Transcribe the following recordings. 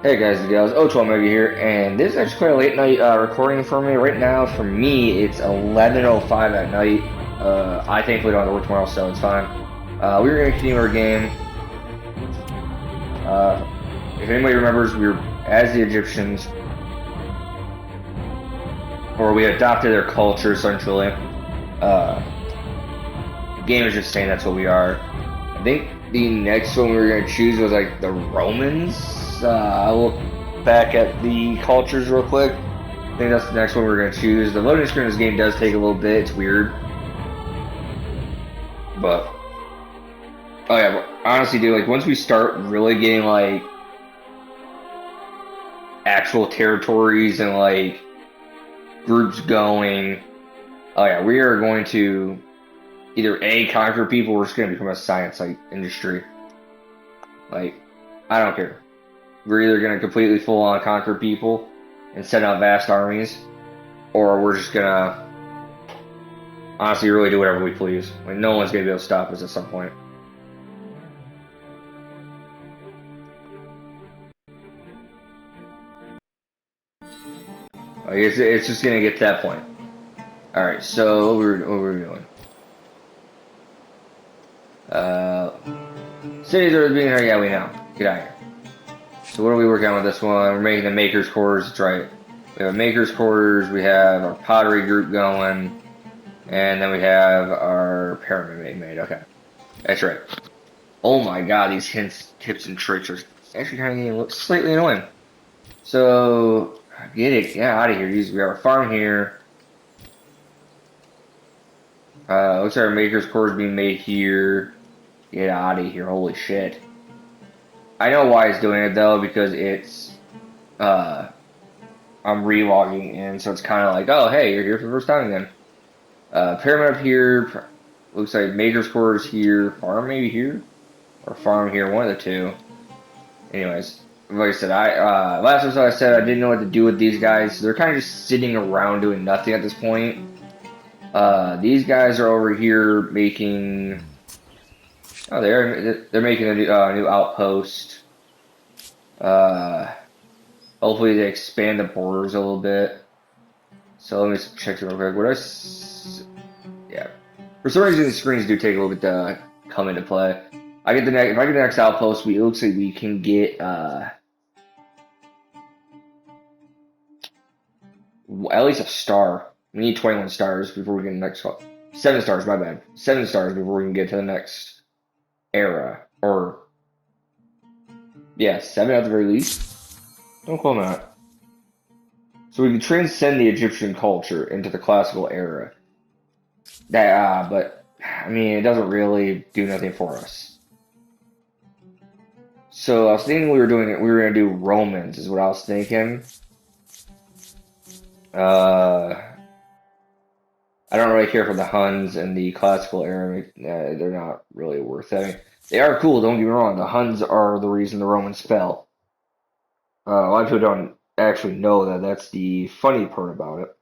Hey guys and gals, O12 Mega here, and this is actually quite a late night recording for me. Right now, for me, it's 11:05 at night. I thankfully don't have to work tomorrow, so it's fine. We were going to continue our game. If anybody remembers, we were as the Egyptians, or we adopted their culture essentially. The game is just saying that's what we are. I think the next one we were going to choose was like the Romans. I'll look back at the cultures real quick. I think that's the next one we're going to choose. The loading screen of this game does take a little bit. It's weird. But, oh yeah, but honestly, dude, like once we start really getting like actual territories and like groups going, oh yeah, we are going to either A, conquer people, or it's going to become a science like industry. Like, I don't care. We're either going to completely full on conquer people and send out vast armies, or we're just going to honestly really do whatever we please. Like, no one's going to be able to stop us at some point. Like, it's just going to get to that point. Alright, so what we're doing? Cities are being here. Yeah, we know. Get out of here. So what are we working on with this one? We're making the maker's quarters. That's right. We have maker's quarters. We have our pottery group going, and then we have our pyramid being made. Okay, that's right. Oh my God, these hints, tips, and tricks are actually kind of getting slightly annoying. So get out of here. We have our farm here. Looks like our maker's quarters being made here. Get out of here. Holy shit. I know why it's doing it though, because it's I'm relogging in, so it's kind of like, oh hey, you're here for the first time again. Pyramid up here. Looks like maker's quarters here. Farm maybe here, or farm here. One of the two. Anyways, like I said, last episode I said I didn't know what to do with these guys. They're kind of just sitting around doing nothing at this point. These guys are over here making. Oh, they're making a new outpost. Hopefully they expand the borders a little bit. So let me check real quick. Yeah. For some reason, the screens do take a little bit to come into play. I get the next. If I get the next outpost, it looks like we can get at least a star. We need 21 stars before we get the next. 7 stars, my bad. 7 stars before we can get to the next era. Or yeah, 7 at the very least. Don't call them out. So we can transcend the Egyptian culture into the classical era. But I mean, it doesn't really do nothing for us. So I was thinking we were gonna do Romans, is what I was thinking. I don't really care for the Huns and the classical era. They're not really worth it. I mean, they are cool, don't get me wrong. The Huns are the reason the Romans fell. A lot of people don't actually know that. That's the funny part about it.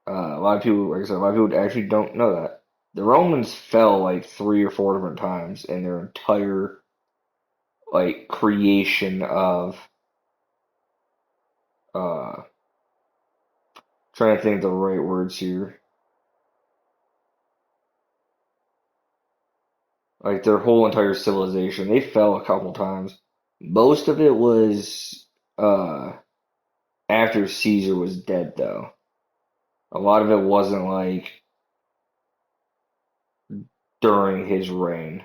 A lot of people, like I said, a lot of people actually don't know that. The Romans fell like 3 or 4 different times in their entire like creation of uh trying to think of the right words here. Like their whole entire civilization. They fell a couple times. Most of it was after Caesar was dead though. A lot of it wasn't like during his reign.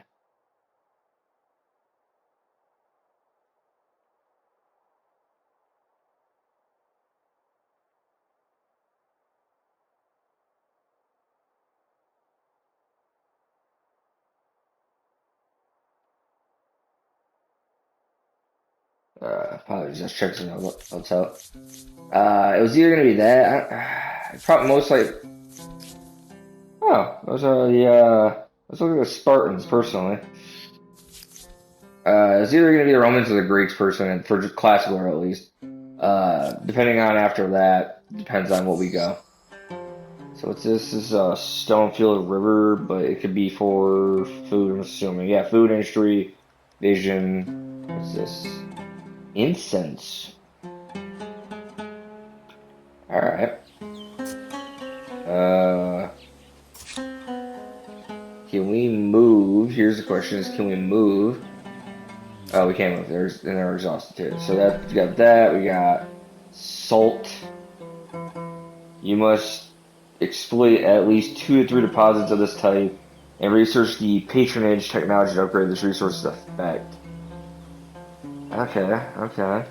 Apologies, just check some notes out. It was either gonna be that. Probably most like. Oh, those are the let's look at the Spartans personally. It's either going to be the Romans or the Greeks personally, for just classical or at least. Depending on after that, depends on what we go. So what's this? This is a Stonefield River, but it could be for food, I'm assuming. Yeah, food industry, vision. What's this? Incense. All right. Uh, can we move? Here's the question: Is can we move? Oh, we can't move. And they're exhausted too. So that we got that. We got salt. You must exploit at least 2 to 3 deposits of this type and research the patronage technology to upgrade this resource's effect. Okay, okay.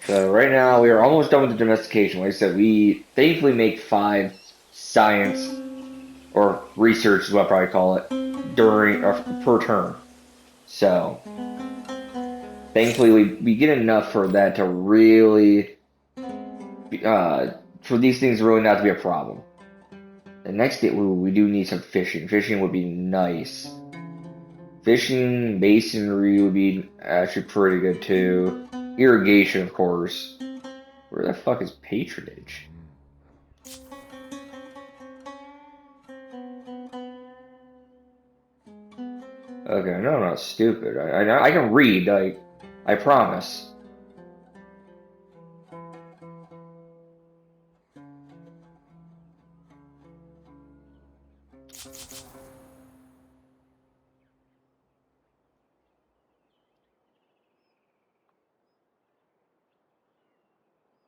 So right now we are almost done with the domestication. Like I said, we thankfully make 5 science or research is what I'll probably call it during or per turn. So thankfully we get enough for that to really for these things really not to be a problem. The next day we do need some fishing. Fishing would be nice. Fishing, masonry would be actually pretty good too. Irrigation, of course. Where the fuck is patronage? Okay, no, I'm not stupid. I can read, like, I promise.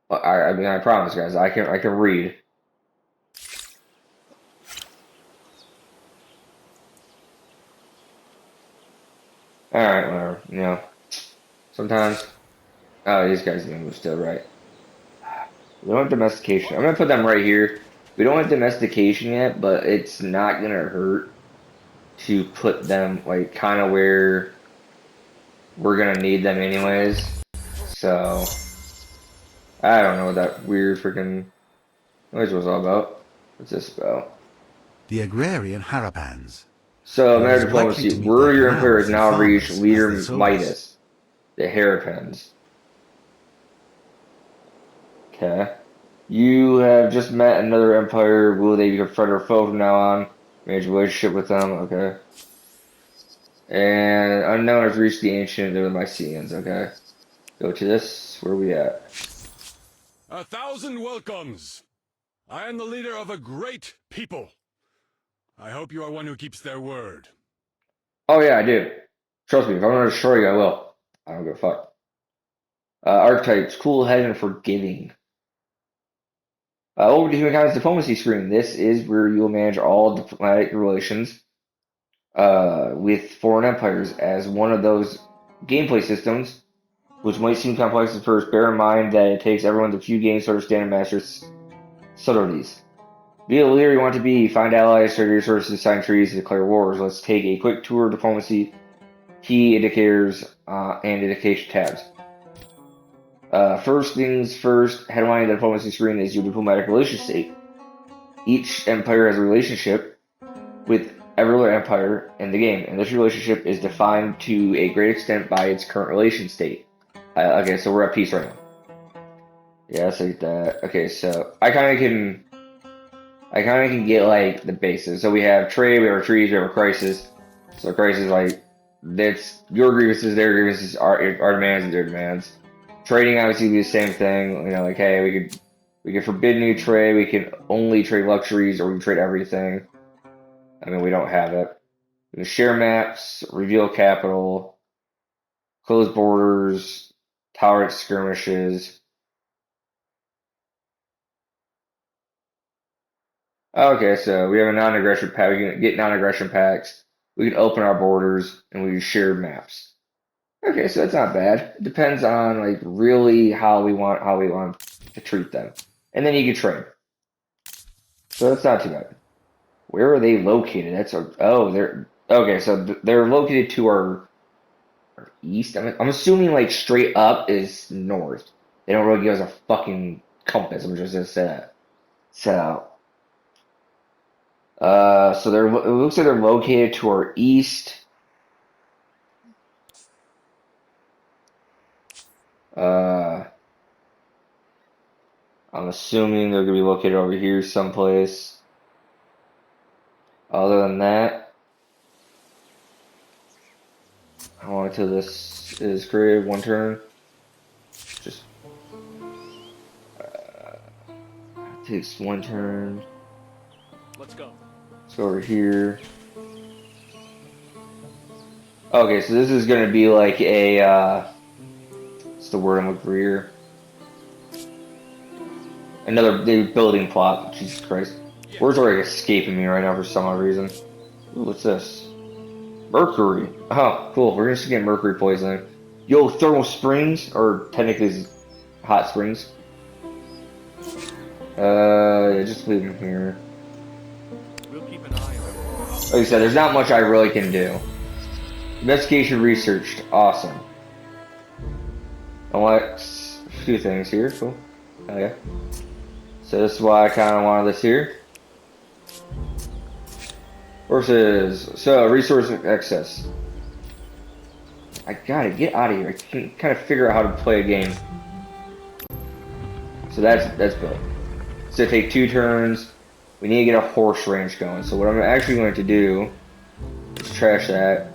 I mean, I promise, guys. I can read. All right, whatever. Sometimes. Oh, these guys need to move still, right? We don't have domestication. I'm gonna put them right here. We don't have domestication yet, but it's not gonna hurt to put them like kind of where we're gonna need them anyways. So I don't know what that weird freaking noise was all about. What's this about? The agrarian Harapans. So, You're matter as of likely diplomacy, to meet their were your empire has canals and now reached farmers as their leader soldiers. Midas, the hairpins. Okay. You have just met another empire. Will they be a friend or foe from now on? Manage a relationship with them. Okay. And unknown has reached the ancient. They're the Mycenaeans. Okay. Go to this. Where are we at? 1,000 welcomes! I am the leader of a great people. I hope you are one who keeps their word. Oh yeah, I do. Trust me. If I want to destroy you, I will. I don't give a fuck. Archetypes: cool-headed and forgiving. Over to Humankind's diplomacy screen. This is where you will manage all diplomatic relations with foreign empires as one of those gameplay systems, which might seem complex at first. Bear in mind that it takes everyone a few games to understand and master subtleties. Be a leader you want to be. Find allies, trade resources, sign treaties, and declare wars. Let's take a quick tour of diplomacy, key indicators, and indication tabs. First things first, headlining the diplomacy screen is your diplomatic relationship state. Each empire has a relationship with every other empire in the game, and this relationship is defined to a great extent by its current relation state. Okay, so we're at peace right now. Yeah, so that. Okay, so I kind of can get like the bases. So we have trade, we have treaties, we have a crisis. So crisis like that's your grievances, their grievances, our demands, and their demands. Trading obviously be the same thing. Like hey, we could forbid new trade. We can only trade luxuries, or we can trade everything. I mean, we don't have it. We can share maps, reveal capital, close borders, tolerate skirmishes. Okay, so we have a non-aggression pact. We can get non-aggression pacts. We can open our borders, and we can share maps. Okay, so that's not bad. It depends on like really how we want to treat them, and then you can trade. So that's not too bad. Where are they located? They're okay. So they're located to our east. I'm assuming like straight up is north. They don't really give us a fucking compass. I'm just gonna say that. So it looks like they're located to our east. Uh, I'm assuming they're gonna be located over here someplace. Other than that, on until this is created. 1 turn. Just takes 1 turn. Let's go. Let's go over here. Okay, so this is gonna be like a what's the word I'm looking for here? Another big building plot. Jesus Christ. Words are like escaping me right now for some odd reason. Ooh, what's this? Mercury. Oh, cool. We're just getting mercury poisoning. Yo, thermal springs, or technically it's hot springs. Yeah, just leave them here. We'll keep an eye on it. Like I said, there's not much I really can do. Investigation researched. Awesome. I want a few things here. Cool. Okay. So this is why I kind of wanted this here. Versus, so resource excess. I gotta get out of here. I can kind of figure out how to play a game. So that's built. So take 2 turns. We need to get a horse ranch going. So what I'm actually going to do is trash that.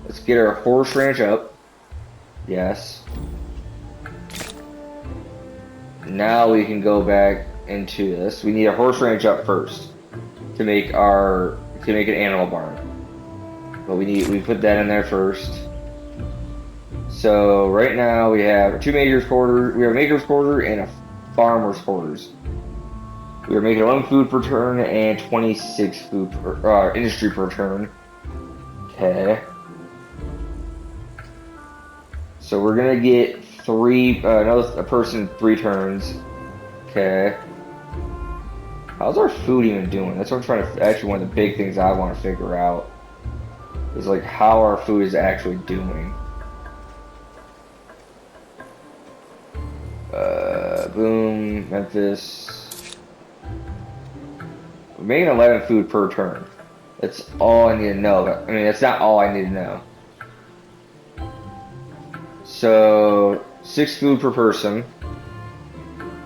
Let's get our horse ranch up. Yes. Now we can go back into this. We need a horse ranch up first to make an animal barn. But we put that in there first. So right now we have 2 maker's quarters. We have a maker's quarter and a farmer's quarters. We are making 1 food per turn and 26 food per industry per turn. Okay. So we're gonna get 3 a person 3 turns. Okay. How's our food even doing? That's what I'm trying to. Actually, one of the big things I want to figure out is like how our food is actually doing. Boom, Memphis. We're making 11 food per turn. That's all I need to know. I mean, that's not all I need to know. So 6 food per person.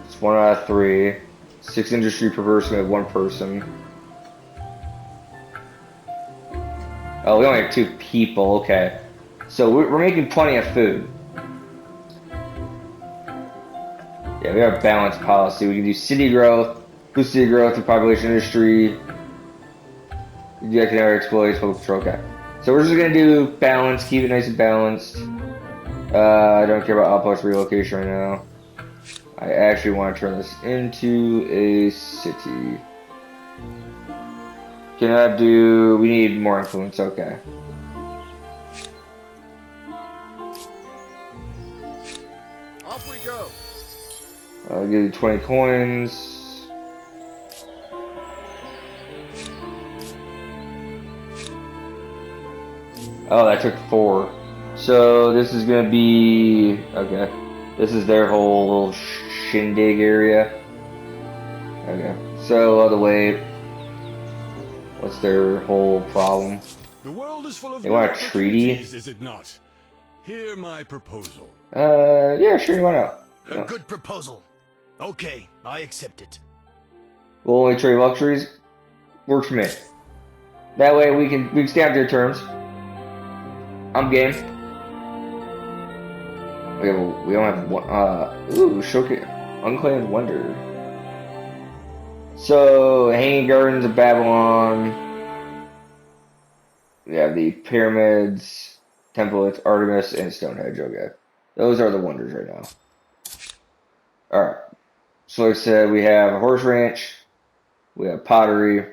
It's 1 out of 3. 6 industry per person with 1 person. Oh, we only have 2 people. Okay, so we're making plenty of food. Yeah, we have a balanced policy. We can do city growth, boost city growth through population industry. You can never exploit public control. Okay, so we're just gonna do balance, keep it nice and balanced. I don't care about outpost relocation right now. I actually want to turn this into a city. Can I do? We need more influence. Okay. Off we go. I'll give you 20 coins. Oh, that took 4. So this is gonna be okay. This is their whole little shindig area. Okay. So the way, what's their whole problem? The world is full of They want a new treaty? opportunities, is it not? Hear my proposal. Yeah, sure. Why not? A No. good proposal. Okay, I accept it. We'll only trade luxuries. Works for me. That way we can stay on their terms. I'm game. We don't have one. Ooh, showcase unclaimed wonder. So Hanging Gardens of Babylon. We have the pyramids, templates, Artemis, and Stonehenge. Okay, those are the wonders right now. All right. So like I said, we have a horse ranch. We have pottery.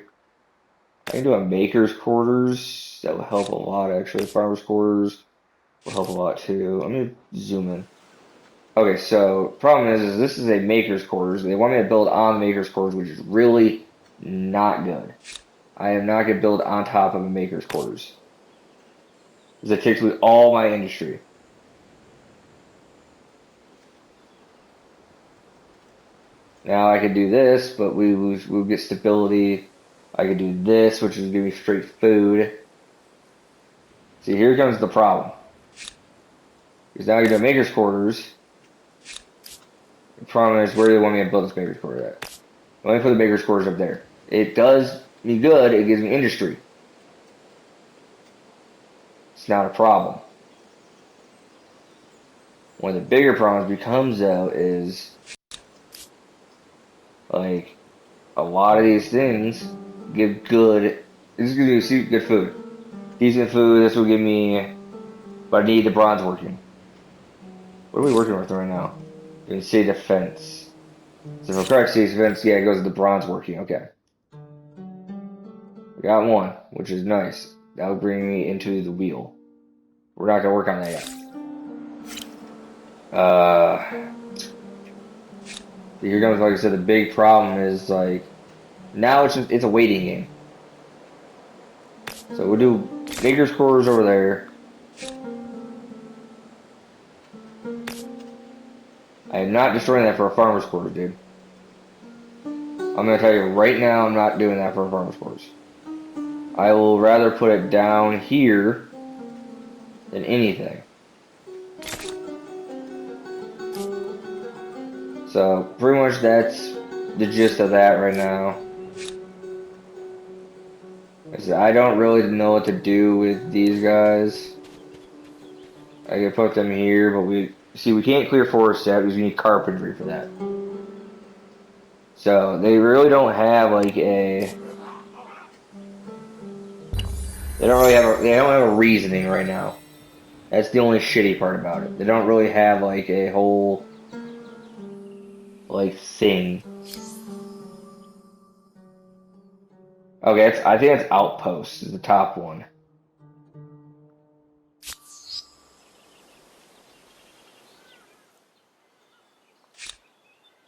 I can do a maker's quarters. That will help a lot, actually. Farmer's quarters will help a lot, too. Let me zoom in. Okay, so problem is this is a maker's quarters. They want me to build on the maker's quarters, which is really not good. I am not going to build on top of a maker's quarters, because it takes away all my industry. Now I could do this, but we'll get stability. I could do this, which is give me straight food. See, here comes the problem. Because now you're doing maker's quarters. The problem is, where do they want me to build this maker's quarters at? Let me put the maker's quarters up there. It does me good. It gives me industry. It's not a problem. One of the bigger problems becomes though is like a lot of these things give good. This is gonna be good food, decent food. This will give me, but I need the bronze working. What are we working with right now? You can see defense. So for correct see defense, yeah, it goes to the bronze working. Okay, we got one, which is nice. That would bring me into the wheel. We're not gonna work on that yet. Here comes, like I said, the big problem is like now it's a waiting game. So we'll do Maker's Quarters over there. I am not destroying that for a farmer's quarter, dude. I'm gonna tell you right now, I'm not doing that for a farmer's quarters. I will rather put it down here than anything. So pretty much that's the gist of that right now. I don't really know what to do with these guys. I could put them here, but we can't clear forest yet because we need carpentry for that. So they really don't have like a. They don't have a reasoning right now. That's the only shitty part about it. They don't really have like a whole like thing. Okay, I think it's Outpost is the top one.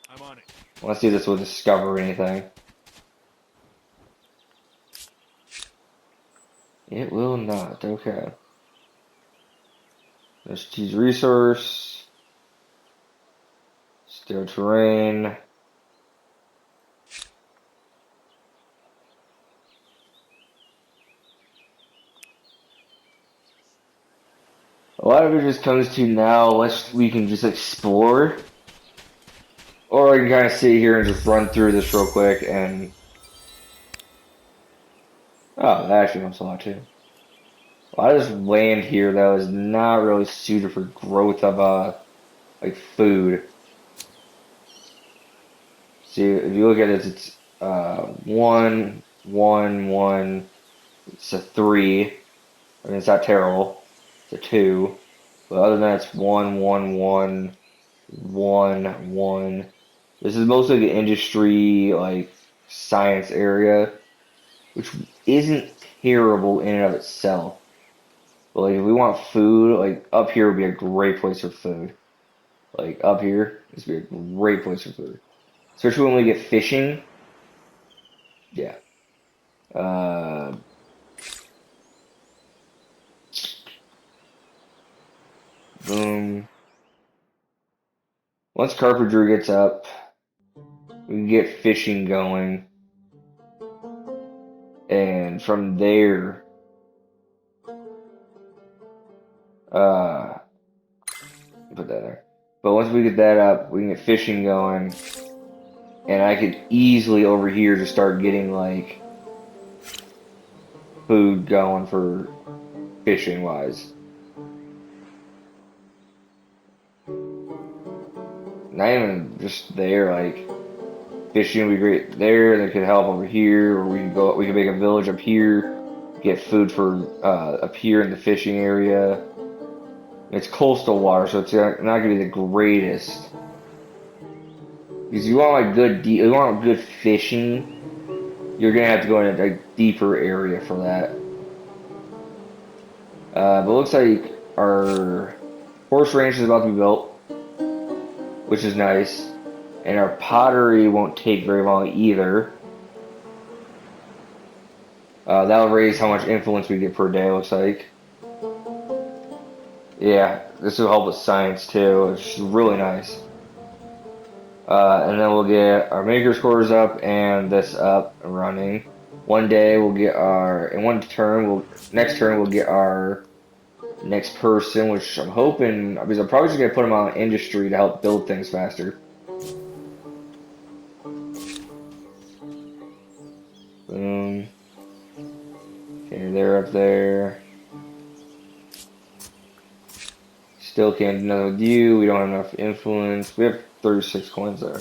I'm on it. Let's see if this will discover anything. It will not. Okay. Let's choose resource. Steel terrain. A lot of it just comes to now, we can just explore. Or I can kind of sit here and just run through this real quick and... Oh, that actually helps a lot too. A lot of this land here, though, is not really suited for growth of, like, food. See, if you look at it, it's, 1, 1, 1. It's a 3. I mean, it's not terrible. It's a 2. But other than that, it's 1, 1, 1, 1, 1. This is mostly the industry, like, science area, which isn't terrible in and of itself. But, like, if we want food, like, up here would be a great place for food. Like, up here, this would be a great place for food. Especially when we get fishing. Yeah. Boom. Once carpentry gets up, we can get fishing going. And from there, put that there. But once we get that up, we can get fishing going. And I could easily over here just start getting like food going for fishing wise. Not even just there, like fishing would be great there. That could help over here, or we could make a village up here, get food for up here in the fishing area. It's coastal water, so it's not gonna be the greatest. Because you want you want good fishing, you're gonna have to go in a deeper area for that. But it looks like our horse ranch is about to be built, which is nice. And our pottery won't take very long either. That'll raise how much influence we get per day, looks like. Yeah, this will help with science too, which is really nice. And then we'll get our maker scores up and this up and running. One day we'll get next turn we'll get our next person, which I'm hoping, because I'm probably just gonna put them on industry to help build things faster. Boom. Okay, they're up there. Still can't do nothing with you. We don't have enough influence. We have 36 coins there.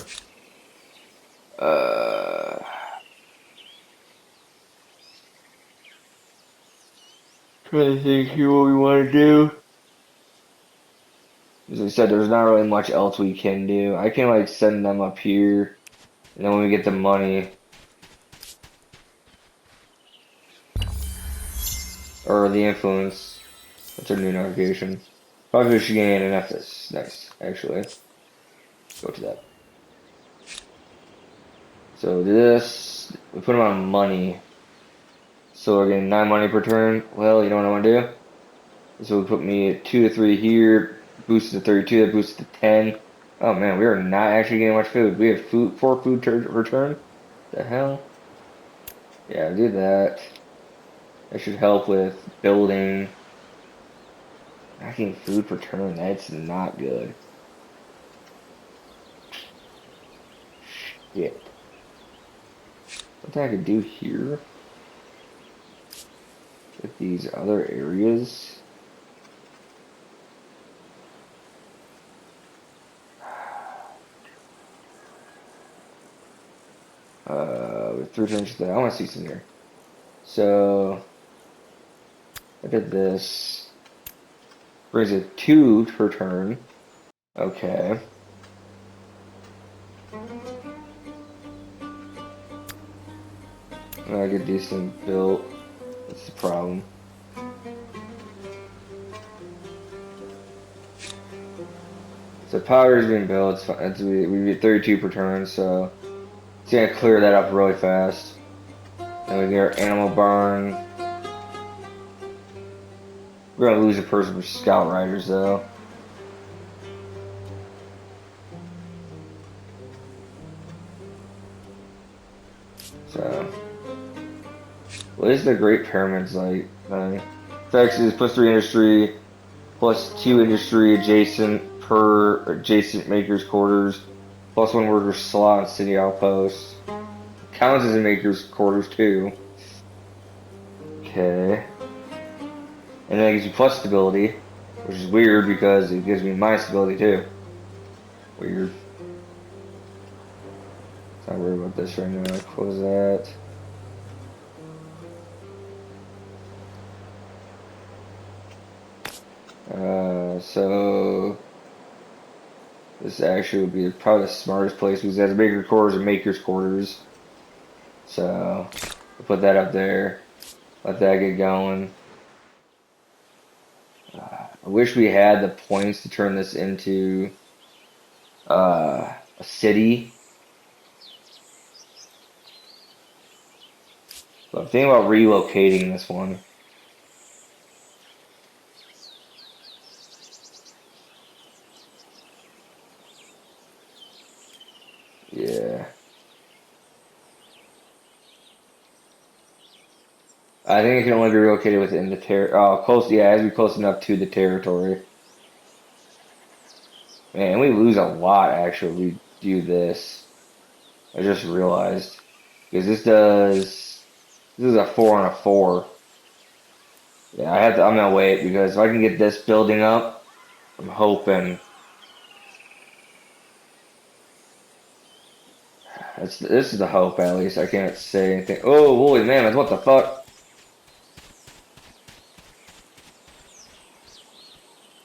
Trying to think here what we want to do. As I said, there's not really much else we can do. I can like send them up here, and then when we get the money, or the influence, that's our new navigation. Population gain and FS. Nice, actually. Go to that. So this, we put them on money. So we're getting 9 money per turn. Well, you know what I want to do? So we put me at 2 to 3 here, boosts to 32, that boosts to 10. Oh man, we are not actually getting much food. We have 4 food return. The hell? Yeah, do that. That should help with building. Not getting food per turn, that's not good. Shit. Something I could do here with these other areas. With 3 turns there. I want to see some here. So I did this. Brings it 2 per turn. Okay. I get decent built. That's the problem. So powder is being built. It's fine. We get 32 per turn, so it's gonna clear that up really fast. Then we get our animal barn. We're gonna lose a person for scout riders though. So, what is the Great Pyramids like? Effects is +3 industry, +2 industry adjacent per adjacent maker's quarters, +1 worker slot on city outposts. Counts as a maker's quarters too. Okay. And then it gives you plus stability, which is weird because it gives me minus stability too. Weird. Not worried about this right now. Close that. So this actually would be probably the smartest place because it has maker quarters and maker's quarters. So we'll put that up there. Let that get going. I wish we had the points to turn this into a city. But I'm thinking about relocating this one. Yeah. I think it can only be relocated within the close. Yeah, it has to be close enough to the territory. Man, we lose a lot actually. We do this. I just realized because this is a 4 on a 4. Yeah, I'm gonna wait because if I can get this building up, I'm hoping. This is the hope at least. I can't say anything. Oh, holy man! What the fuck?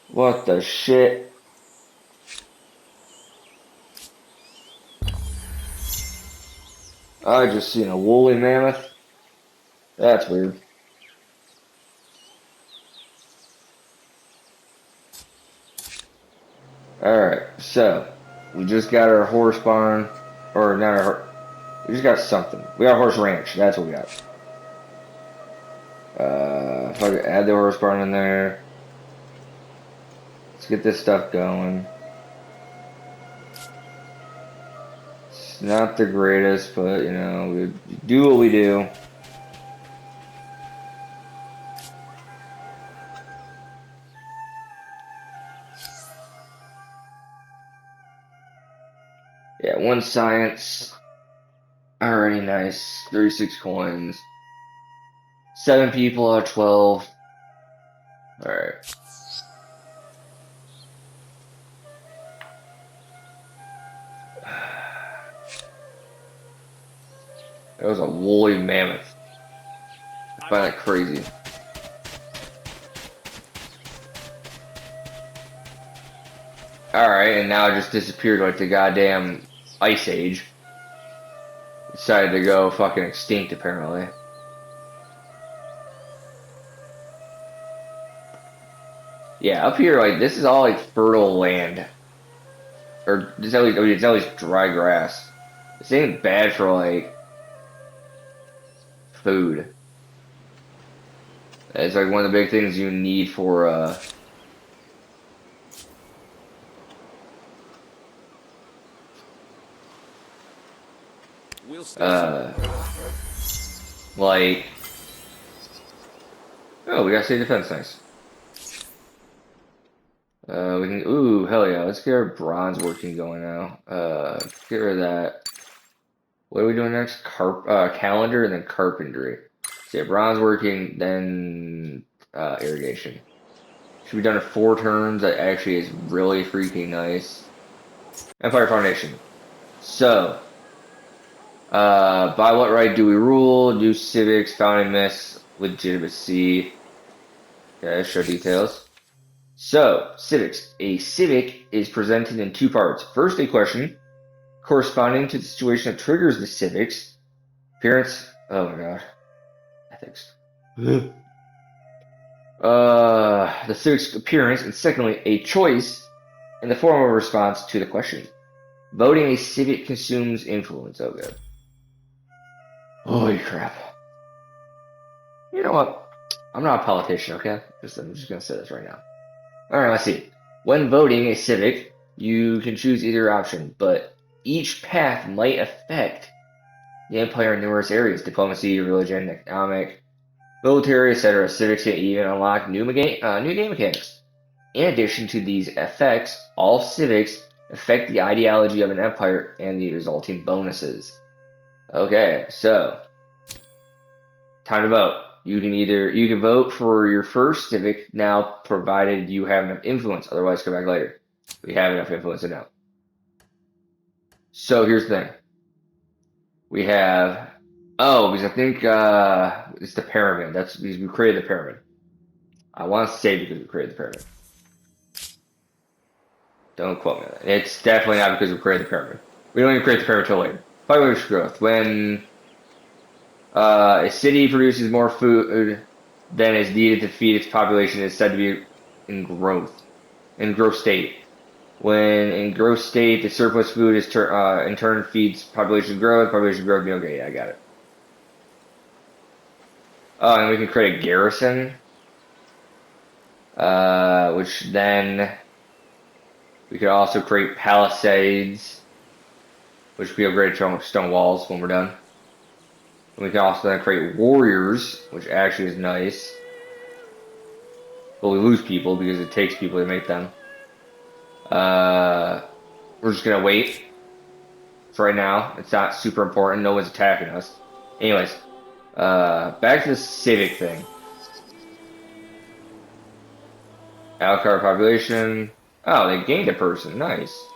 What the shit? I just seen a woolly mammoth. That's weird. Alright, so we just got our horse barn. Or not our we just got something. We got a horse ranch, that's what we got. If I could add the horse barn in there. Let's get this stuff going. It's not the greatest, but you know, we do what we do. Yeah, 1 science. Alrighty, nice. 36 coins. 7 people out of 12. Alright. That was a woolly mammoth. I find that crazy. Alright, and now it just disappeared like the goddamn Ice Age. Decided to go fucking extinct, apparently. Yeah, up here, like, this is all, like, fertile land. Or, it's always dry grass. This ain't bad for, like, food. It's, like, one of the big things you need for, We'll stay like, oh, we got state defense, nice. We can, ooh, hell yeah, let's get our bronze working going now. Get rid of that. What are we doing next? Calendar and then carpentry. So yeah, bronze working, then irrigation. Should be done in 4 turns. That actually is really freaking nice. Empire Foundation. So, by what right do we rule? Do civics, founding myths, legitimacy. Okay, show details. So, civics. A civic is presented in 2 parts. First, a question corresponding to the situation that triggers the civics. Appearance. Oh my god. Ethics. The civics appearance, and secondly, a choice in the form of a response to the question. Voting a civic consumes influence. Oh god. Holy crap. You know what? I'm not a politician, okay? I'm just gonna say this right now. Alright, let's see. When voting a civic, you can choose either option, but each path might affect the empire in numerous areas: diplomacy, religion, economic, military, etc. Civics can even unlock new game mechanics. In addition to these effects, all civics affect the ideology of an empire and the resulting bonuses. Okay, so time to vote. You can vote for your first civic now, provided you have enough influence. Otherwise, come back later. We have enough influence now. So here's the thing. We have because I think it's the pyramid. That's because we created the pyramid. I want to say because we created the pyramid. Don't quote me on that. It's definitely not because we created the pyramid. We don't even create the pyramid till later. Population growth. When a city produces more food than is needed to feed its population, is said to be in growth state. When in growth state, the surplus food is in turn feeds population growth. Population growth. Okay, yeah, I got it. And we can create a garrison, which then we could also create palisades, which we upgrade to stone walls when we're done. And we can also then create warriors, which actually is nice. But we lose people because it takes people to make them. We're just gonna wait for right now. It's not super important. No one's attacking us. Anyways, back to the civic thing. Alcar population. Oh, they gained a person. Nice.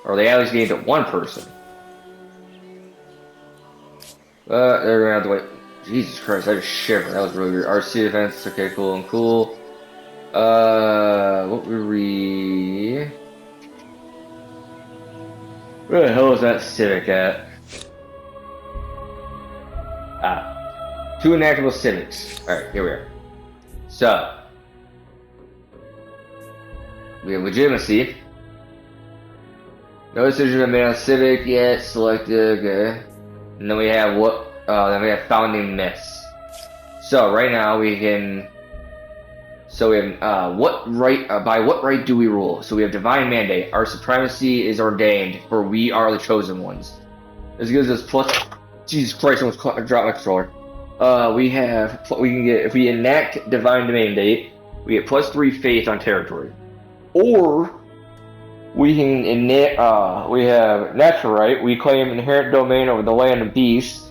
Or they at least gained it 1 person. They're gonna have to wait. Jesus Christ, I just shivered. That was really weird. RC defense. Okay, cool and cool. What were we? Where the hell is that civic at? 2 inactive civics. Alright, here we are. So, we have legitimacy. No decision been made on civic yet. Selected. Okay. And then we have then we have founding myths. So right now we can. So we have by what right do we rule? So we have divine mandate. Our supremacy is ordained, for we are the chosen ones. This gives us plus. Jesus Christ! Almost dropped my controller. We can get, if we enact divine mandate, we get +3 faith on territory, or we can we have natural right. We claim inherent domain over the land of beasts,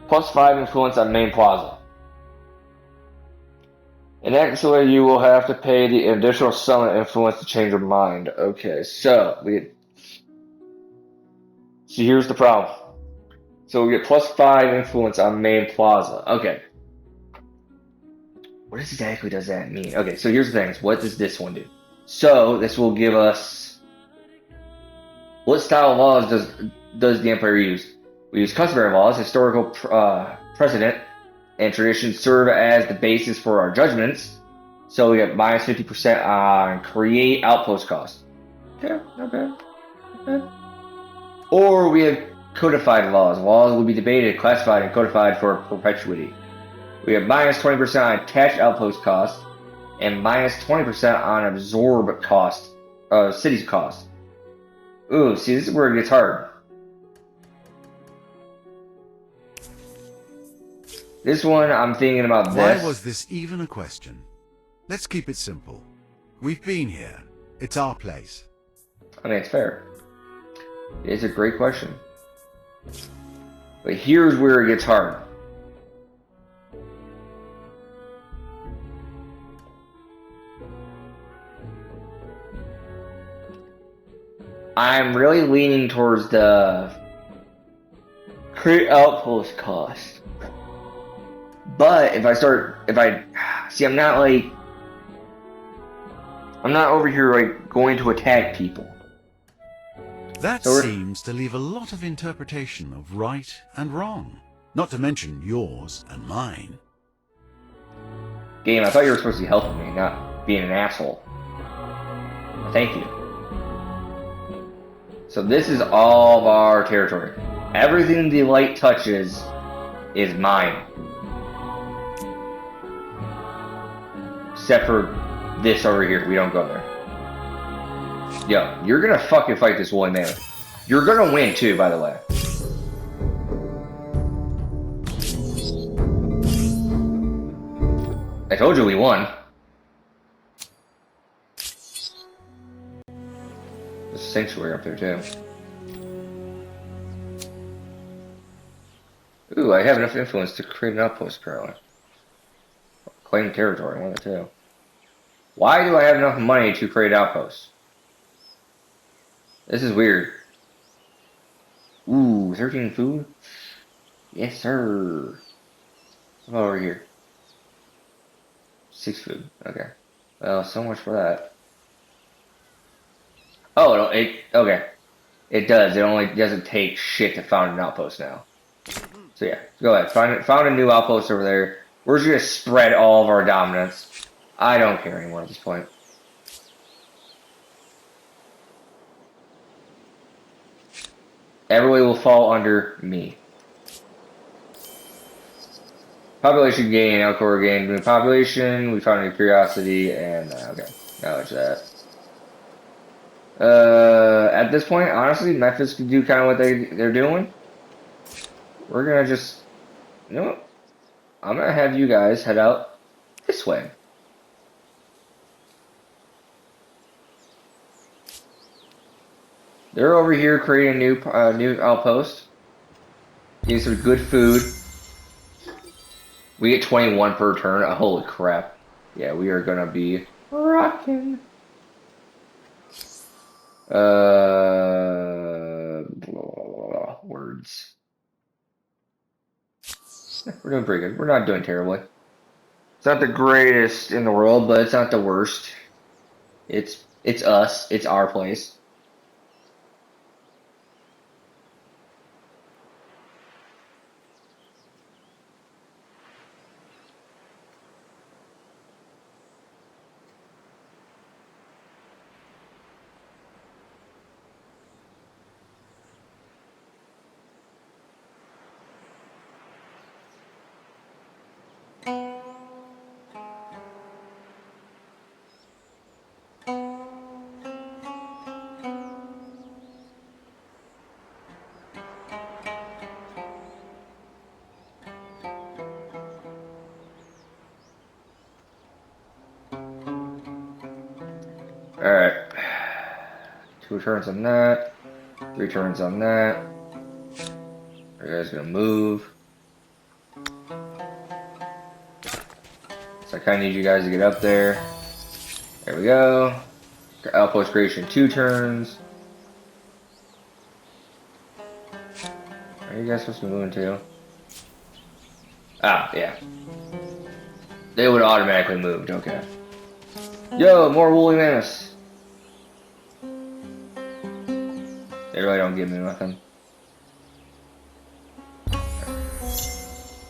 +5 influence on main plaza. And actually, you will have to pay the additional summon influence to change your mind. Okay, so here's the problem. So we get +5 influence on main plaza. Okay. What exactly does that mean? Okay, so here's the thing. What does this one do? So this will give us what style of laws does the Empire use? We use customary laws, historical precedent, and tradition serve as the basis for our judgments. So we have -50% on create outpost cost. Okay, not bad. Not bad. Or we have codified laws. Laws will be debated, classified, and codified for perpetuity. We have -20% on attached outpost cost and -20% on absorb cost, cities cost. Ooh, see, this is where it gets hard. This one, I'm thinking about Why this. was this even a question? Let's keep it simple. We've been here. It's our place. I mean, it's fair. It's a great question. But here's where it gets hard. I'm really leaning towards the create outpost cost. But if I see, I'm not over here like going to attack people. That So seems to leave a lot of interpretation of right and wrong. Not to mention yours and mine. Game, I thought you were supposed to be helping me, not being an asshole. Thank you. So this is all of our territory. Everything the light touches is mine. Except for this over here. We don't go there. Yo, you're gonna fucking fight this woolly man. You're gonna win too, by the way. I told you we won. There's a sanctuary up there too. Ooh, I have enough influence to create an outpost apparently. Claim territory, one of the two. Why do I have enough money to create outposts? This is weird. Ooh, 13 food? Yes, sir. What about over here? 6 food. Okay. Well, so much for that. Oh, okay. It does. It only doesn't take shit to found an outpost now. So yeah, go ahead. Found a new outpost over there. We're just gonna spread all of our dominance. I don't care anymore at this point. Everybody will fall under me. Population gain, Alcor gain new population. We found a new curiosity, and okay, acknowledge that. At this point, honestly, Memphis can do kind of what they're doing. We're gonna just, you know what? I'm gonna have you guys head out this way. They're over here creating a new outpost. Getting some good food. We get 21 per turn. Oh, holy crap! Yeah, we are gonna be rocking. Words. We're doing pretty good. We're not doing terribly. It's not the greatest in the world, but it's not the worst. It's us. It's our place. Alright. 2 turns on that. 3 turns on that. Are you guys gonna move? So I kinda need you guys to get up there. There we go. Outpost creation 2 turns. Are Where are you guys supposed to be moving to? Ah, yeah. They would automatically moved, okay. Yo, more woolly mammoths. They really don't give me nothing.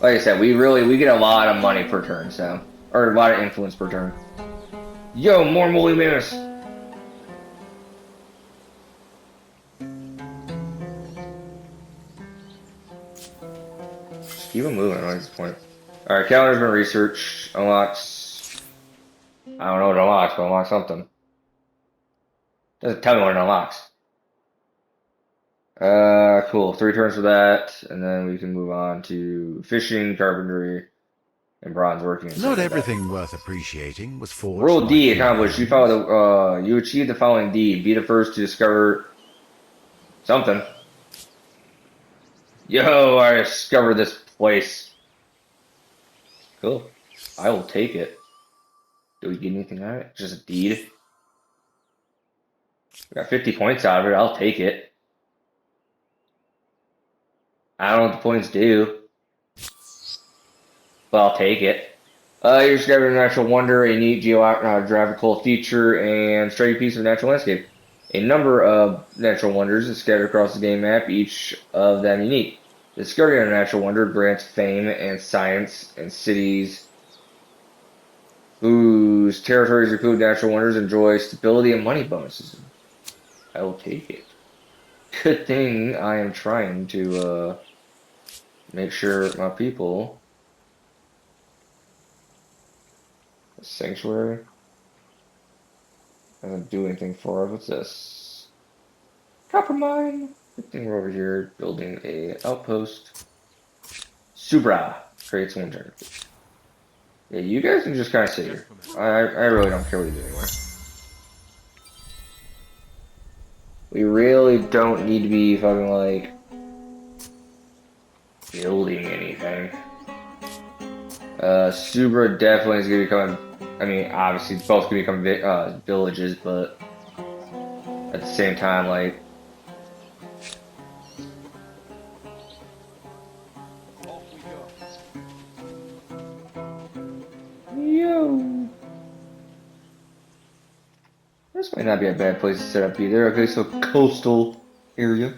Like I said, we get a lot of money per turn, so. Or a lot of influence per turn. Yo, more woolly mammoths. Just keep them moving at this point. Alright, calendar's been researched. Unlocks. I don't know what it unlocks, but unlocks something. Doesn't tell me what it unlocks. Cool. 3 turns for that, and then we can move on to fishing, carpentry, and bronze working. And stuff Not like that. everything worth appreciating was forged Rule by D human accomplished. You hands. follow the. You achieved the following deed. Be the first to discover something. Yo, I discovered this place. Cool. I will take it. Do we get anything out of it? Just a deed. We got 50 points out of it. I'll take it. I don't know what the points do, but I'll take it. You're discovering a natural wonder, a neat geographical feature, and stray piece of natural landscape. A number of natural wonders is scattered across the game map, each of them unique. Discovering a natural wonder grants fame and science, and cities whose territories include natural wonders enjoy stability and money bonuses. I will take it. Good thing I am trying to make sure my people. Sanctuary doesn't do anything for us. What's this? Copper mine. Good thing we're over here building a outpost. Subra creates one turn. Yeah, you guys can just kind of sit Yes, here. Commander. I really don't care what you do anymore. We really don't need to be fucking like building anything. Subra definitely is gonna become. I mean, obviously, both gonna become villages, but at the same time, like. Off we go. Yo. This might not be a bad place to set up either. Okay, so coastal area.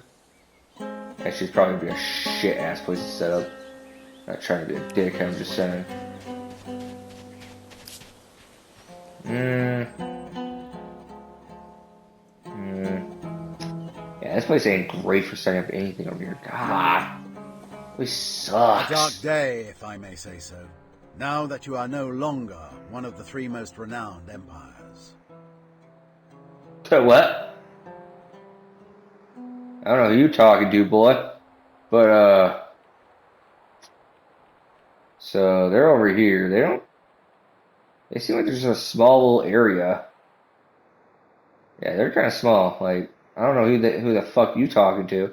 Actually, it's probably be a shit ass place to set up. Not trying to be a dick, I'm just saying. Mm, mm. Yeah, this place ain't great for setting up anything over here. God, this A dark sucks. day, if I may say so, now that you are no longer one of the 3 most renowned empires. So what? I don't know who you talking to, boy. But, so they're over here. They seem like there's a small little area. Yeah, they're kind of small. Like, I don't know who the fuck you talking to.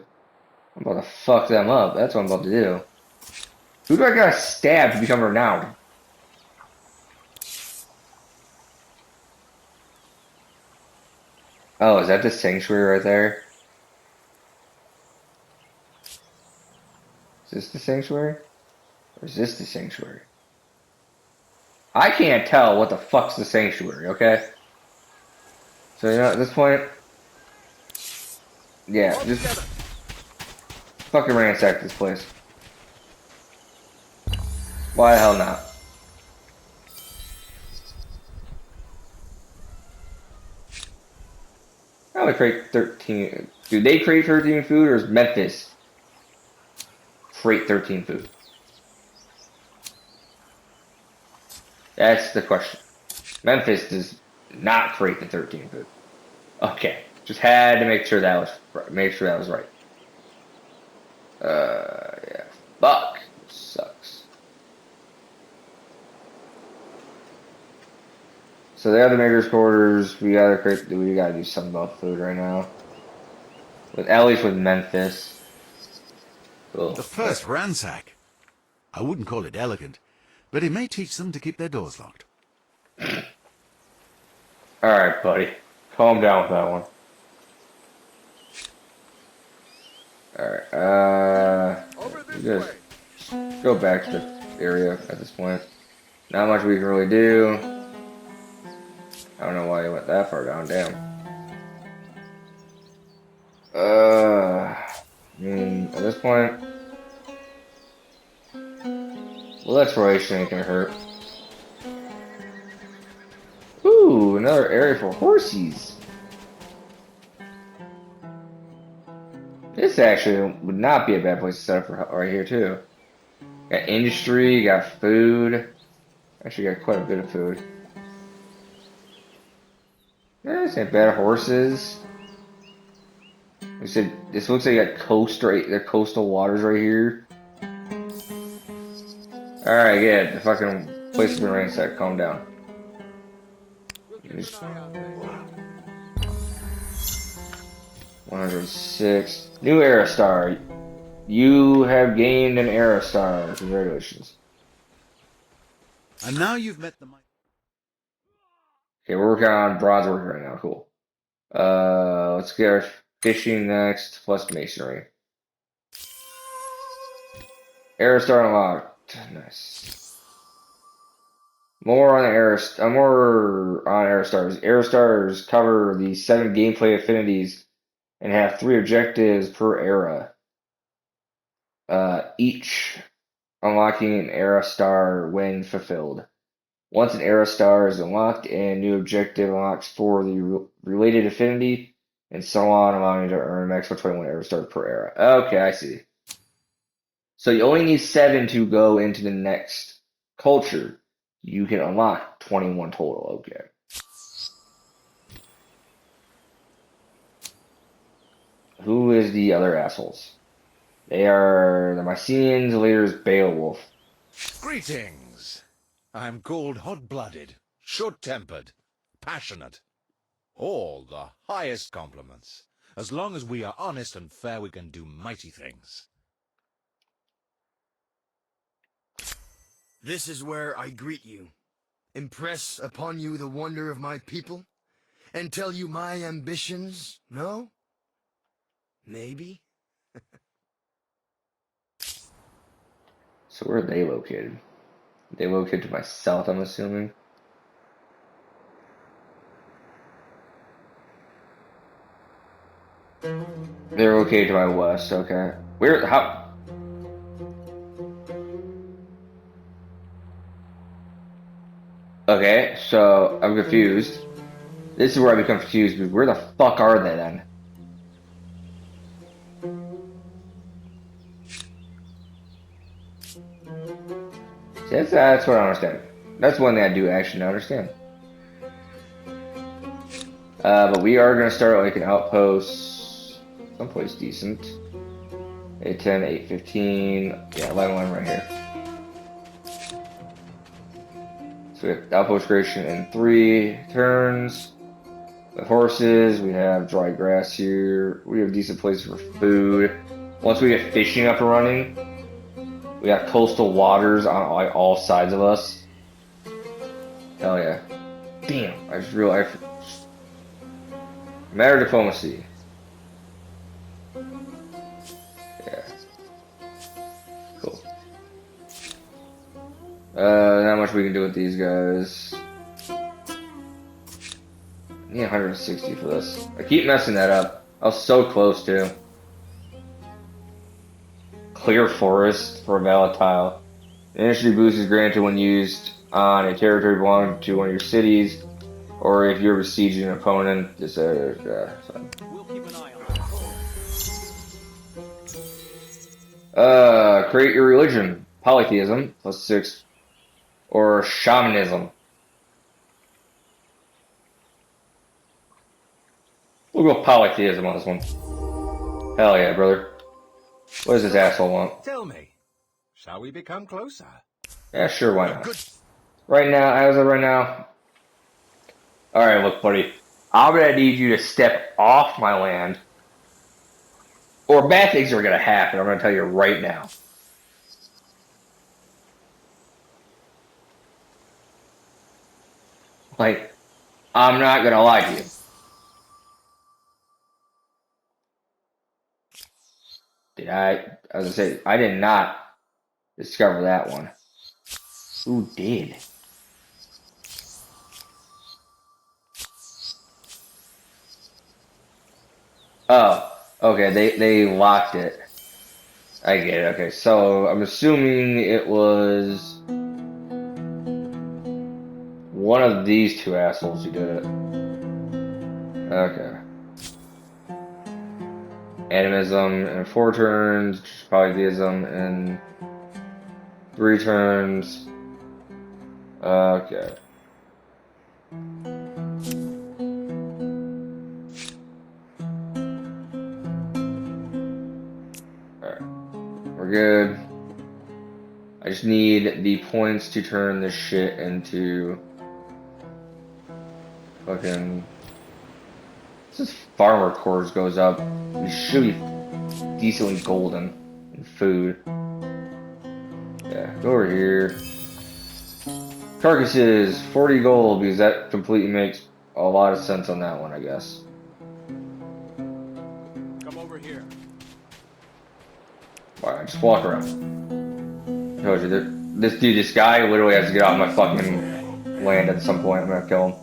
I'm about to fuck them up. That's what I'm about to do. Who do I gotta stab to become renowned? Oh, is that the sanctuary right there? Is this the sanctuary? Or is this the sanctuary? I can't tell what the fuck's the sanctuary, okay? So, you know, at this point, yeah, All just together. fucking ransack this place. Why the hell not? I only crate 13. Do they crate 13 food or is Memphis crate 13 food? That's the question. Memphis does not crate the 13 food. Okay, just had to make sure that was right. Yeah, fuck, sucks. So the other mayor's quarters, we gotta do something about food right now. With at least with Memphis. The Cool. first ransack. I wouldn't call it elegant, but it may teach them to keep their doors locked. All right, buddy, calm down with that one. All right. Just go back to the area at this point. Not much we can really do. I don't know why he went that far down. Damn. I mean, at this point, well, exploration ain't gonna hurt. Ooh, another area for horses. This actually would not be a bad place to set up for right here too. Got industry, got food. Actually, got quite a bit of food. Yeah, this ain't bad. Horses. We said this looks like you got the coastal waters right here. All right, yeah, the fucking place has been ransacked. Calm down. We'll keep an eye out there. 106. New era star. You have gained an era star. Congratulations. And now you've met the mighty. Okay, we're working on bronze work right now. Cool. Let's get our fishing next, plus masonry. Era star unlocked. Nice. More on era stars. Era stars cover the 7 gameplay affinities and have 3 objectives per era. Each unlocking an era star when fulfilled. Once an era star is unlocked, a new objective unlocks for the related affinity, and so on, allowing you to earn a maximum 21 era stars per era. Okay, I see. So you only need 7 to go into the next culture. You can unlock 21 total. Okay. Who is the other assholes? They are the Mycenaeans, leaders Beowulf. Greetings. I'm called hot-blooded, short-tempered, passionate. All the highest compliments. As long as we are honest and fair, we can do mighty things. This is where I greet you, impress upon you the wonder of my people, and tell you my ambitions, no? Maybe? So where are they located? They located to my south, I'm assuming. They're located to my west, okay. How? Okay, so I'm confused. This is where I become confused, because where the fuck are they then? See, that's what I don't understand. That's one thing I do actually not understand. But we are going to start like an outpost someplace decent. 810, 815, yeah, 11, right here. So we have outpost creation in 3 turns. The horses, we have dry grass here. We have decent places for food. Once we get fishing up and running, we have coastal waters on like all sides of us. Hell yeah. Damn, I just realized. Matter of diplomacy. Yeah. Cool. Not much we can do with these guys. I need 160 for this. I keep messing that up. I was so close to. Clear forest for a valid tile. The industry boost is granted when used on a territory belonging to one of your cities, or if you're besieging an opponent. This We'll keep an eye on that. create your religion. Polytheism +6, or shamanism. We'll go polytheism on this one. Hell yeah, brother. What does this asshole want? Tell me, shall we become closer? Yeah, sure, why A not? good Right now, as of right now. Alright, look, buddy. I'm gonna need you to step off my land, or bad things are gonna happen. I'm gonna tell you right now. Like, I'm not gonna lie to you. Did I was gonna say, I did not discover that one. Who did? Oh, okay, they locked it. I get it. Okay, so I'm assuming it was one of these two assholes who did it. Okay. Animism in 4 turns, polytheism in 3 turns. Okay. Alright. We're good. I just need the points to turn this shit into fucking. Since farmer cores goes up, we should be decently golden in food. Yeah, go over here. Carcasses, 40 gold, because that completely makes a lot of sense on that one, I guess. Come over here. Alright, just walk around. I told you, this guy literally has to get out of my fucking land at some point. I'm gonna kill him.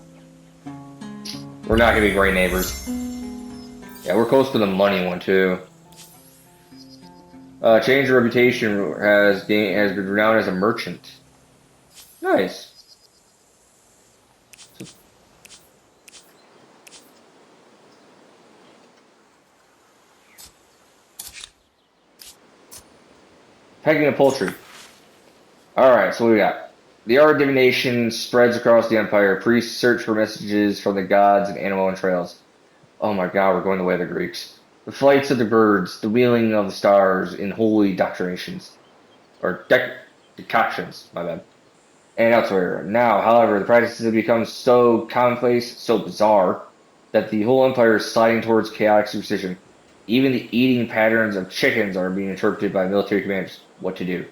We're not gonna be great neighbors. Yeah, we're close to the money one too. Change of reputation has been renowned as a merchant. Nice. Pegging a poultry. Alright, so what we got? The art of divination spreads across the empire. Priests search for messages from the gods and animal entrails. Oh my god, we're going the way of the Greeks. The flights of the birds, the wheeling of the stars in holy doctrinations. Or decoctions, my bad. And elsewhere. Now, however, the practices have become so commonplace, so bizarre, that the whole empire is sliding towards chaotic superstition. Even the eating patterns of chickens are being interpreted by military commanders what to do.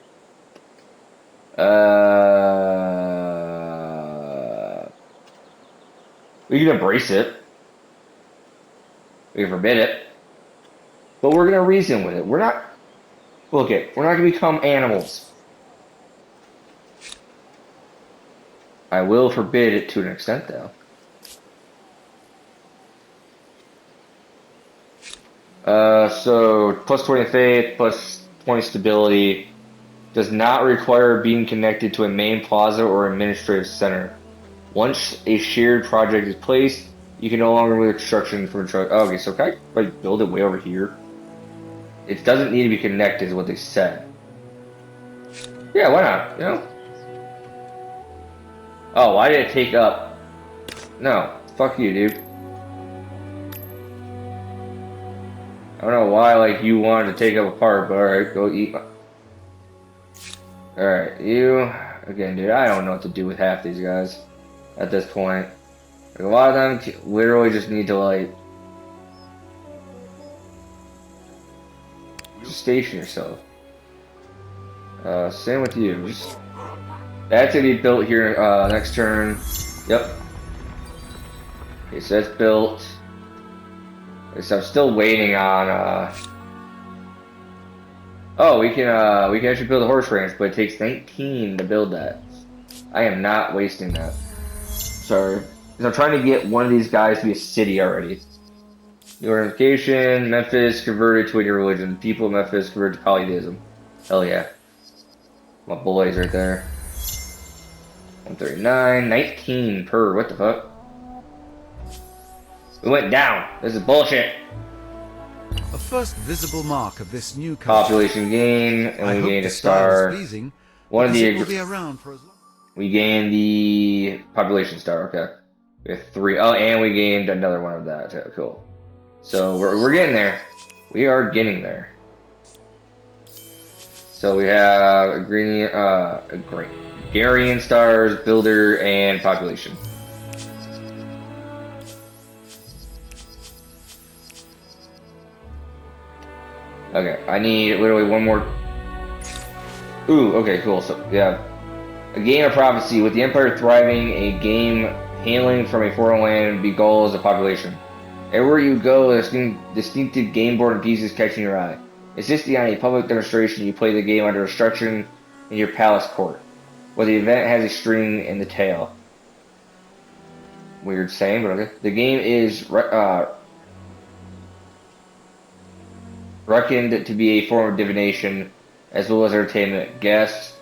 We can embrace it. We can forbid it. But we're going to reason with it. We're not going to become animals. I will forbid it to an extent, though. So, plus 20 faith, plus 20 stability. Does not require being connected to a main plaza or administrative center. Once a shared project is placed, you can no longer move construction from a truck. Oh, okay, so can I like build it way over here? It doesn't need to be connected, is what they said. Yeah, why not? You know? Oh, why did it take up? No, fuck you, dude. I don't know why, like, you wanted to take up a part, but alright, go eat. Alright, you. Again, dude, I don't know what to do with half these guys at this point. Like, a lot of them literally just need to, like, just station yourself. Same with you. Just, that's gonna be built here next turn. Yep. Okay, so that's built. Okay, so I'm still waiting on. Oh, we can actually build a horse ranch, but it takes 19 to build that. I am not wasting that. Sorry. Because I'm trying to get one of these guys to be a city already. Unification, Memphis converted to a new religion. People of Memphis converted to polytheism. Hell yeah. My boys right there. 139, 19 per. What the fuck? We went down. This is bullshit. A first visible mark of this new country. Population gain, and I we hope gained the a style star. is pleasing, One of because it the will be around for as long. we gained the population star. Okay, we have 3. Oh, and we gained another one of that. Okay, cool. So we're getting there. We are getting there. So we have agrarian stars, builder, and population. Okay, I need literally one more. Ooh, okay, cool. So, yeah. A game of prophecy. With the Empire thriving, a game hailing from a foreign land begulls the population. Everywhere you go, a distinctive game board and pieces catching your eye. Insisting on a public demonstration, you play the game under instruction in your palace court, where the event has a string in the tail. Weird saying, but okay. The game is reckoned to be a form of divination, as well as entertainment. Guests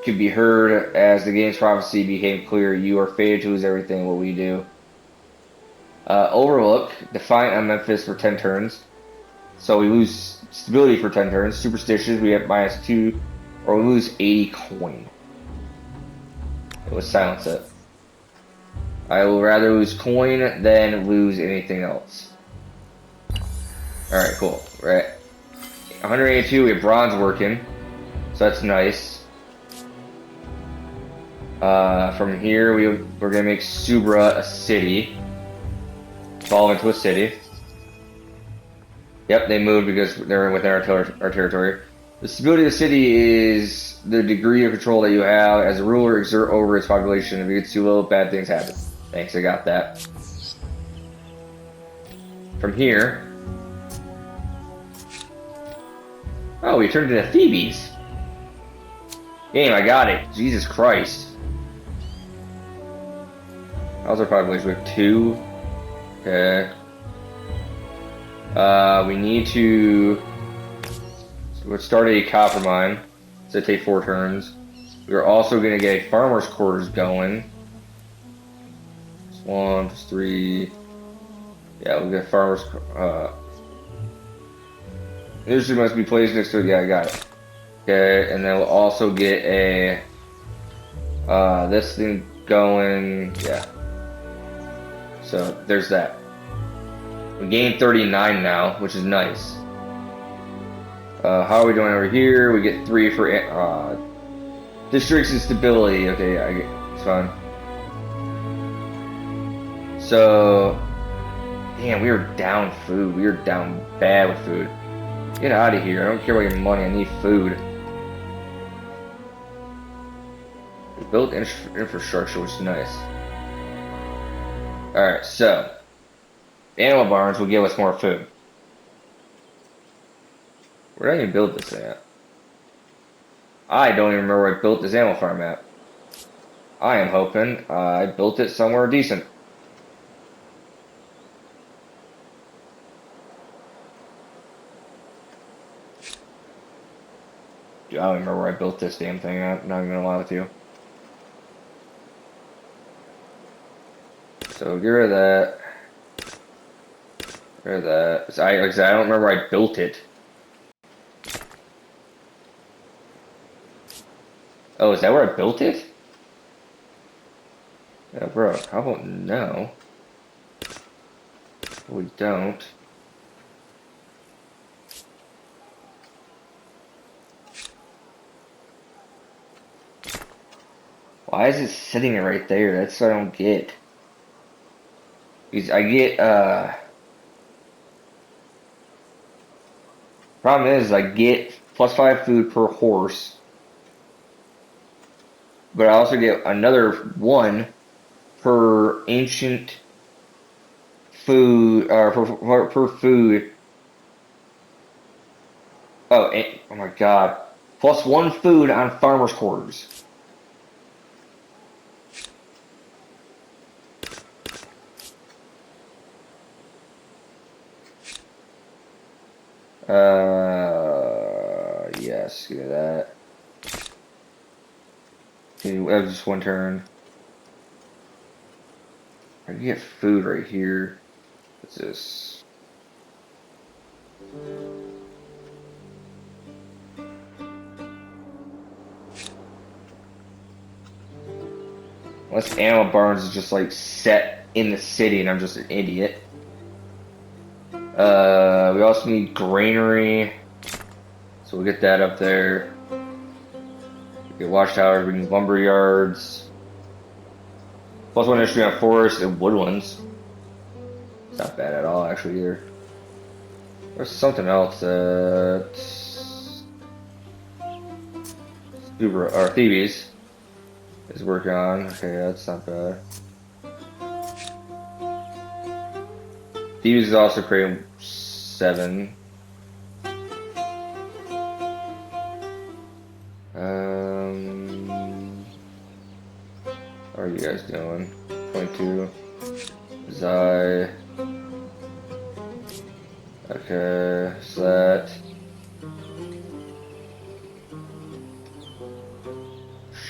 could be heard as the game's prophecy became clear. You are fated to lose everything. What we do. Overlook, defiant on Memphis for 10 turns. So we lose stability for 10 turns. Superstitious, we have -2, or we lose 80 coin. Let's silence it. I will rather lose coin than lose anything else. Alright, cool. We're at 182, we have bronze working. So that's nice. From here, we're going to make Subra a city. Evolve into a city. Yep, they moved because they're within our territory. The stability of the city is the degree of control that you have as a ruler exert over its population. If it gets too low, bad things happen. Thanks, I got that. From here... Oh, we turned into Thebes. Game, I got it. Jesus Christ. How's our population? We have 2. Okay. We need to... Let's start a copper mine. So take 4 turns. We're also going to get a farmer's quarters going. +1, +3. Yeah, we'll get farmer's... Industry must be placed next to it. Yeah, I got it. Okay, and then we'll also get a... this thing going... Yeah. So, there's that. We gained 39 now, which is nice. How are we doing over here? We get 3 for districts and stability. Okay, yeah, it's fine. So, damn, we are down food. We are down bad with food. Get out of here. I don't care about your money. I need food. We built infrastructure, which is nice. Alright, so. Animal barns will give us more food. Where did I even build this at? I don't even remember where I built this animal farm at. I am hoping I built it somewhere decent. Dude, I don't remember where I built this damn thing. I'm not even gonna lie with you. So get rid of that. Get rid of that. So like I said, I don't remember where I built it. Oh, is that where I built it? Yeah, bro. How about no? We don't. Why is it sitting right there? That's what I don't get. Because I get, problem is, I get +5 food per horse. But I also get another 1 per ancient food, per food. Oh, oh my god. +1 food on farmer's quarters. Yes, give me that. Okay, that was just 1 turn. I can get food right here. What's this? Unless Animal Barns is just like set in the city and I'm just an idiot. We also need granary. So we'll get that up there. We get watchtowers, we need lumber yards. +1 industry on forests and woodlands. It's not bad at all, actually, either. There's something else that... Thebes is working on. Okay, that's not bad. Thebes is also creating 7. you guys doing? 22. Zai. Okay, set.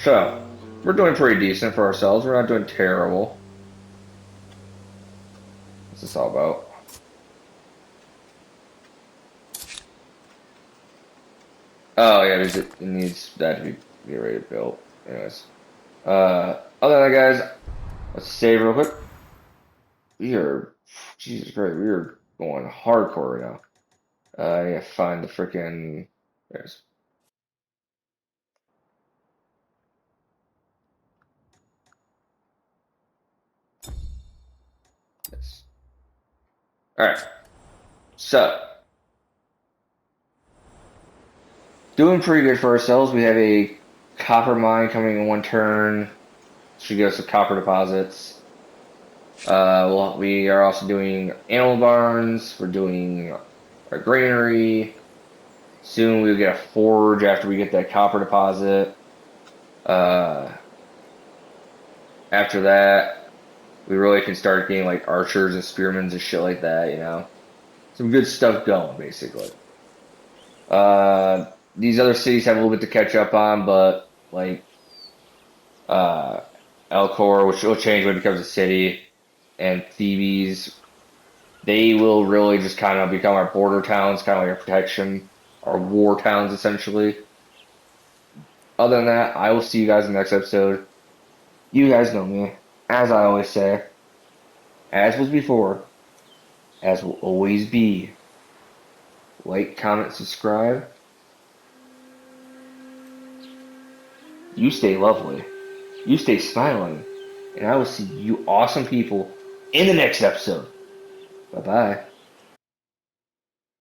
So, we're doing pretty decent for ourselves. We're not doing terrible. What's this all about? Oh, yeah, it needs that to be already built. Anyways. Other than that, guys, let's save real quick. We are, Jesus Christ, we are going hardcore right now. I need to find the freaking, there's, this. Alright, so, doing pretty good for ourselves. We have a copper mine coming in one turn. Should give us some copper deposits. Well, we are also doing animal barns. We're doing our granary. Soon we'll get a forge after we get that copper deposit. After that, we really can start getting like archers and spearmen and shit like that, you know. Some good stuff going, basically. These other cities have a little bit to catch up on, but like uh, Elcor, which will change when it becomes a city, and Thebes, they will really just kind of become our border towns, kind of like our protection, our war towns, essentially. Other than that, I will see you guys in the next episode. You guys know me. As I always say, as was before, as will always be. Like, comment, subscribe. You stay lovely. You stay smiling. And I will see you awesome people in the next episode. Bye-bye.